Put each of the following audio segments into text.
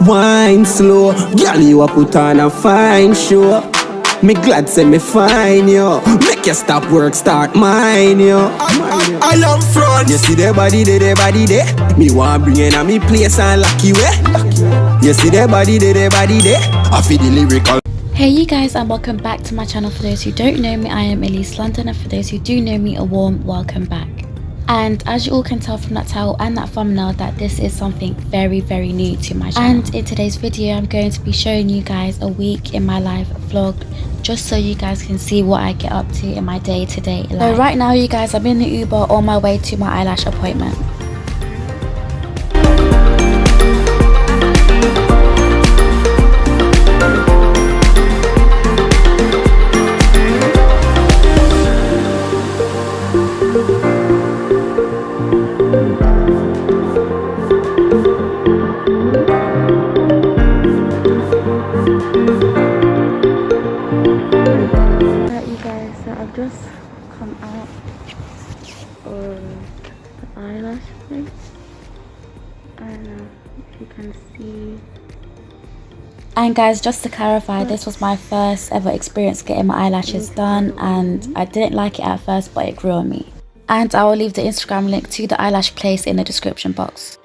Wine slow, girl you a put on a fine show. Me glad say me fine yo. Make you stop work, start mine yo. I am front. You see the body there. Me want bring in a me place and lock you way. You see the body there. I feel the lyrical. Hey you guys, and welcome back to my channel. For those who don't know me, I am Elise London, and for those who do know me, a warm welcome back. And as you all can tell from that title and that thumbnail, that this is something very new to my channel. And in today's video, I'm going to be showing you guys a week in my life vlog, just so you guys can see what I get up to in my day-to-day life. So right now you guys, I'm in the Uber on my way to my eyelash appointment. Just come out of the eyelash place, and you can see. And guys, just to clarify, this was my first ever experience getting my eyelashes done, and I didn't like it at first, but it grew on me. And I will leave the Instagram link to the eyelash place in the description box.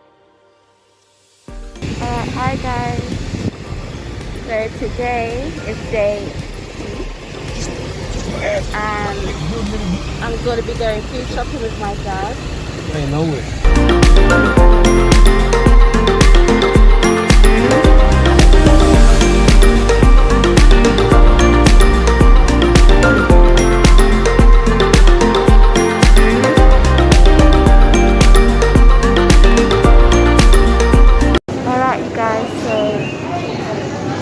Hi guys, so today is day 2. And I'm going to be going food shopping with my dad. I know it. Alright you guys, so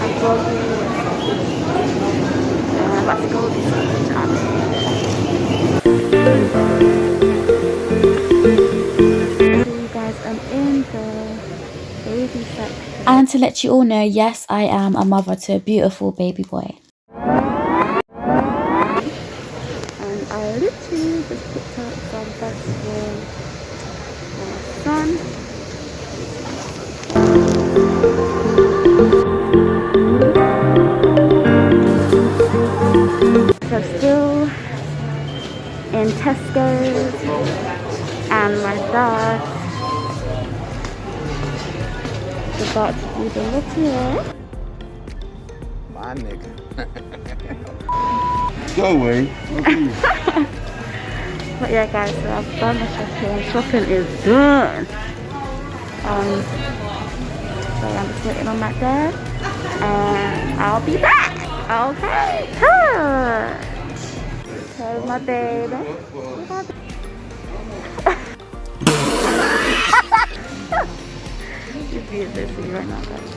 I'm vlogging. Let's go this way. And to let you all know, yes, I am a mother to a beautiful baby boy. And I literally just picked up some vegetables for my son. So still in Tesco's, and my dad about to do the look here. My nigga. Go away. But yeah guys, so I've done the shopping. Shopping is done. So I'm just waiting on my dad, and I'll be back. Okay. Here's my baby. Right now, guys.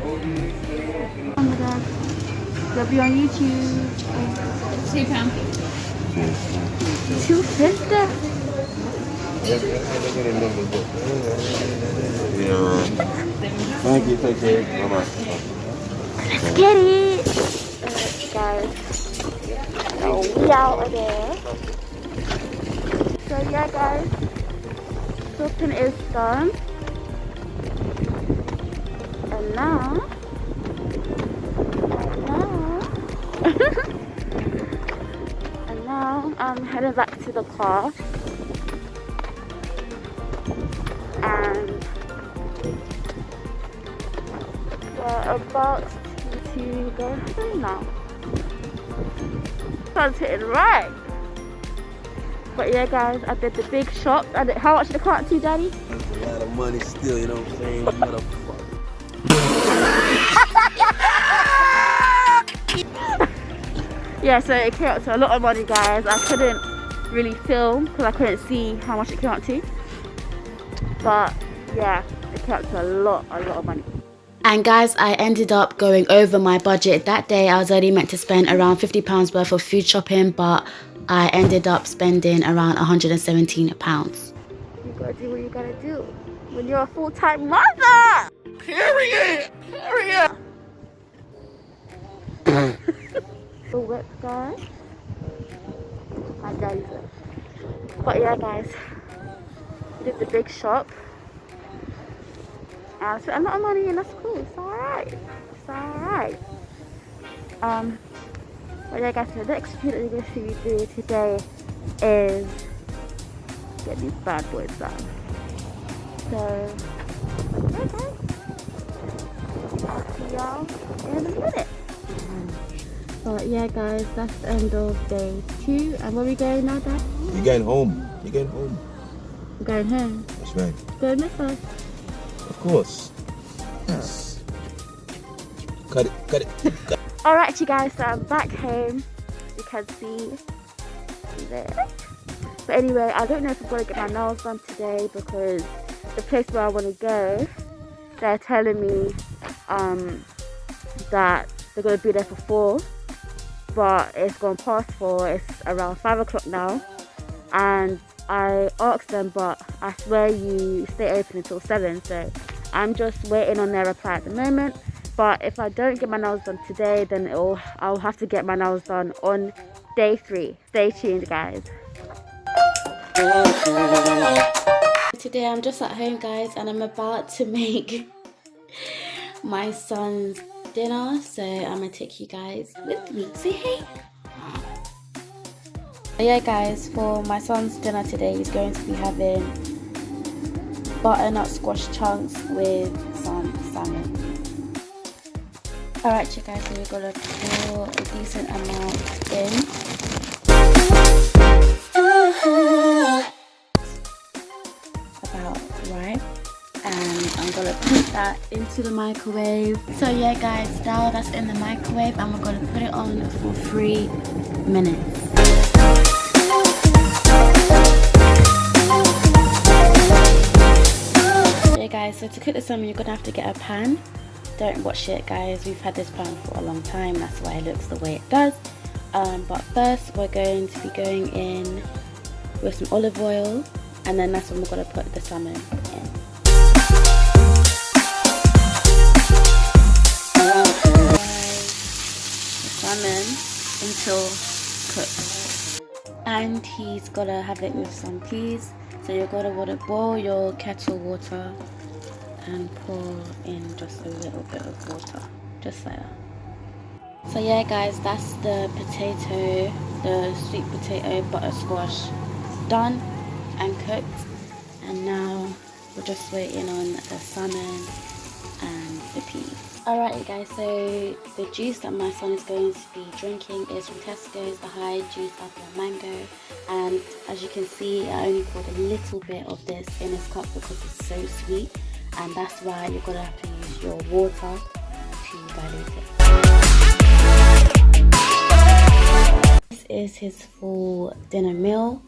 Oh my god. They'll be on YouTube. £2. $2.50. Yeah. Thank you, take care. Bye-bye. Let's get it. Guys. So we out of there. So yeah guys. Shopping is done. And now I'm heading back to the car, and we're about to go home now. Can't hit it right. But yeah guys, I did the big shop. How much did it cost you, Daddy? That's a lot of money still, you know what I'm saying? Motherfucker. Yeah, so it came up to a lot of money guys. I couldn't really film because I couldn't see how much it came up to, but yeah, it came up to a lot of money. And guys, I ended up going over my budget. That day I was only meant to spend around £50 worth of food shopping, but I ended up spending around £117. You gotta do what you gotta do when you're a full-time mother. Period. The whip, guys. My daddy's whip. But yeah guys, we did the big shop, I spent a lot of money and that's cool. It's alright. It's alright. But yeah guys, so the next thing that you're going to see me do today is get these bad boys done. So yeah guys, I'll see y'all in a minute. But yeah guys, that's the end of day 2. And where are we going now, Dad? You're going home. You're going home. I'm going home. That's right. Going this way. Of course. Yes. Cut it. Cut it. Cut it. Alright you guys, so I'm back home. You can see there. But anyway, I don't know if I'm going to get my nails done today because the place where I want to go, they're telling me that they're going to be there for 4. But it's gone past 4, it's around 5 o'clock now. And I asked them, but I swear you stay open until 7. So I'm just waiting on their reply at the moment. But if I don't get my nails done today, then I'll have to get my nails done on day 3. Stay tuned guys. Today I'm just at home guys, and I'm about to make my son's dinner, so I'm gonna take you guys with me. Say hey. Yeah guys, for my son's dinner today, he's going to be having butternut squash chunks with some salmon. Alright you guys, so we're gonna pour a decent amount in. About right. And I'm gonna put that into the microwave. So yeah guys, now that's in the microwave and we're gonna put it on for 3 minutes. Yeah guys, so to cook the salmon you're gonna have to get a pan. Don't watch it guys, we've had this pan for a long time, that's why it looks the way it does. But first we're going to be going in with some olive oil, and then that's when we're gonna put the salmon in. Salmon until cooked, and he's gotta have it with some peas. So you're gonna want to boil your kettle water and pour in just a little bit of water, just like that. So yeah guys, that's the potato, the sweet potato butter squash done and cooked, and now we're just waiting on the salmon and the peas. Alright you guys, so the juice that my son is going to be drinking is from Tesco's, the High Juice Apple and Mango, and as you can see I only poured a little bit of this in his cup because it's so sweet, and that's why you're going to have to use your water to dilute it. This is his full dinner meal,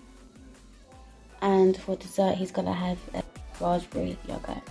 and for dessert he's going to have a raspberry yogurt.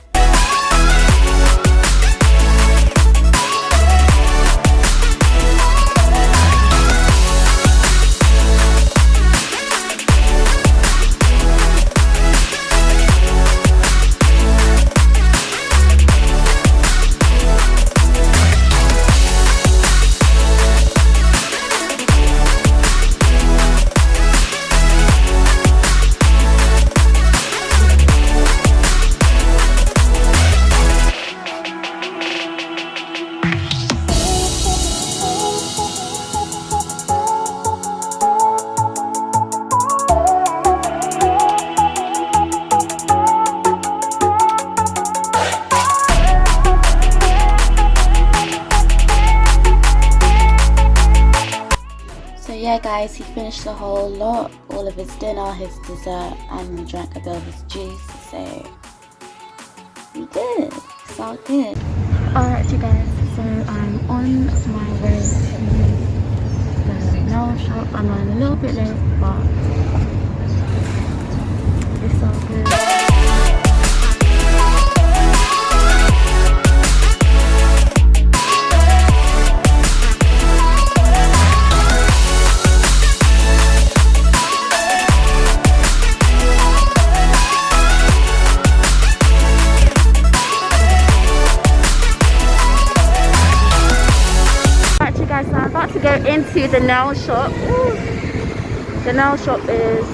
Yeah guys, he finished the whole lot, all of his dinner, his dessert, and drank a bit of his juice, so we good, it's all good. Alright you guys, so I'm on my way to the nail shop. I'm running a little bit late, but it's all good. To go into the nail shop. Ooh. The nail shop is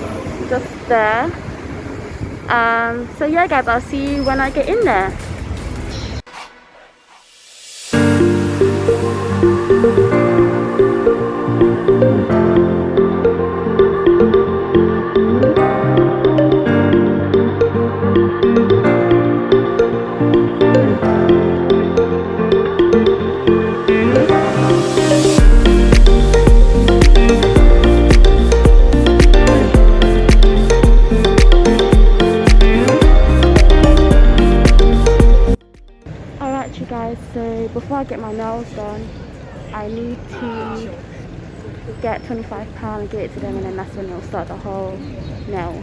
just there. So yeah guys, I'll see you when I get in there. guys, so before I get my nails done, I need to get £25 and give it to them, and then that's when they'll start the whole nail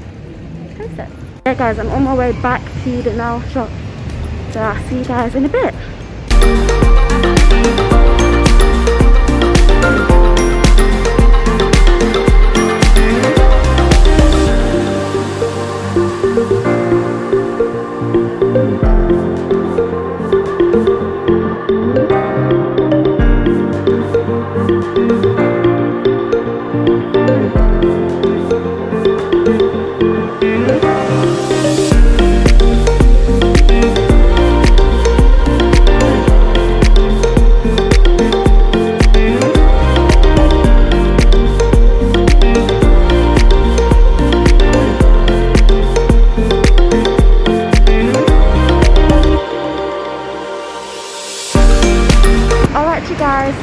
process. Yeah guys, I'm on my way back to the nail shop, so I'll see you guys in a bit.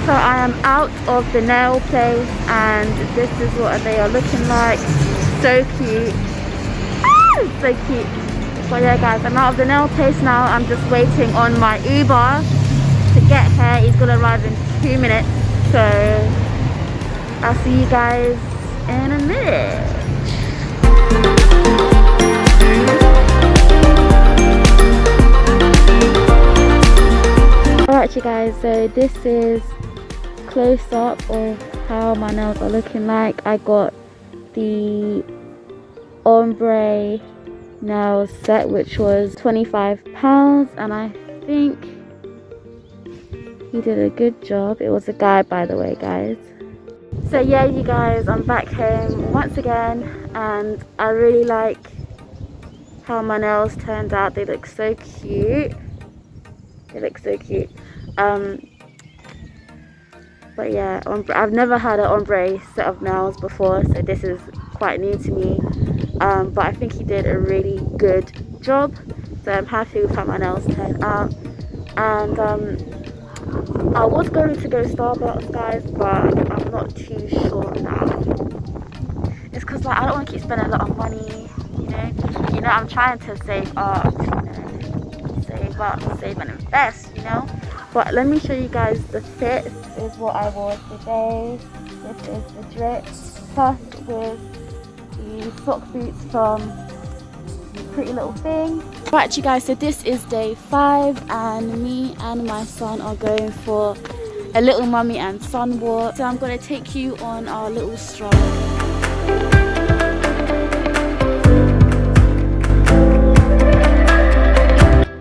So I am out of the nail place and this is what they are looking like. So cute. So cute. But yeah guys, I'm out of the nail place now. I'm just waiting on my Uber to get here. He's gonna arrive in 2 minutes, so I'll see you guys in a minute. Alright you guys, so this is close up of how my nails are looking like. I got the ombre nails set, which was £25, and I think he did a good job. It was a guy, by the way guys. So yeah you guys, I'm back home once again and I really like how my nails turned out. They look so cute. They look so cute. But yeah, I've never had an ombre set of nails before, so this is quite new to me. But I think he did a really good job, so I'm happy with how my nails turned out. And I was going to go Starbucks guys, but I'm not too sure now. It's because like I don't want to keep spending a lot of money, you know. I'm trying to save up, save up, save and invest, But let me show you guys the fit. This is what I wore today. This is the drip, plus with the sock boots from Pretty Little Thing. Right you guys, so this is day 5 and me and my son are going for a little mummy and son walk. So I'm going to take you on our little stroll.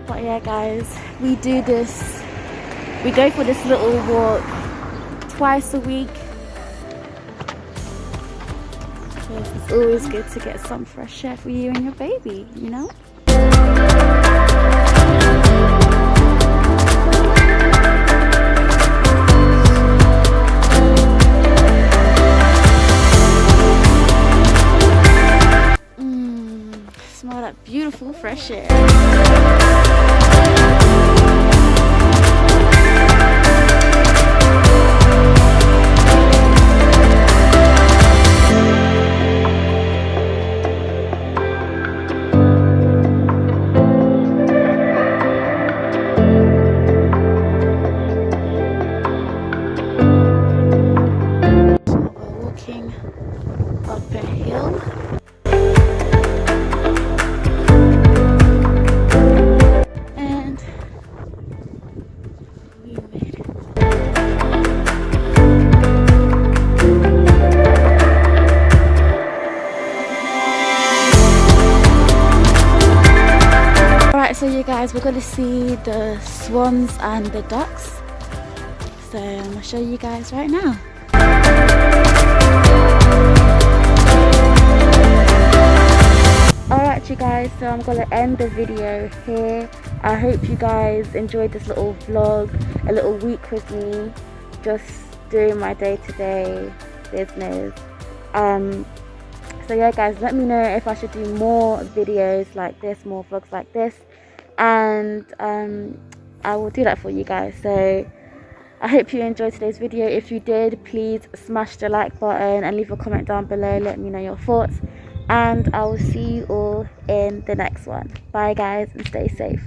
But yeah guys, we do this. We go for this little walk twice a week. Because it's always good to get some fresh air for you and your baby, Smell that beautiful fresh air. So you guys, we're going to see the swans and the ducks, so I'm going to show you guys right now. Alright you guys, so I'm going to end the video here. I hope you guys enjoyed this little vlog, a little week with me, just doing my day-to-day business. So yeah guys, let me know if I should do more videos like this, more vlogs like this, and I will do that for you guys. So I hope you enjoyed today's video. If you did, please smash the like button and leave a comment down below. Let me know your thoughts, and I will see you all in the next one. Bye guys, and stay safe.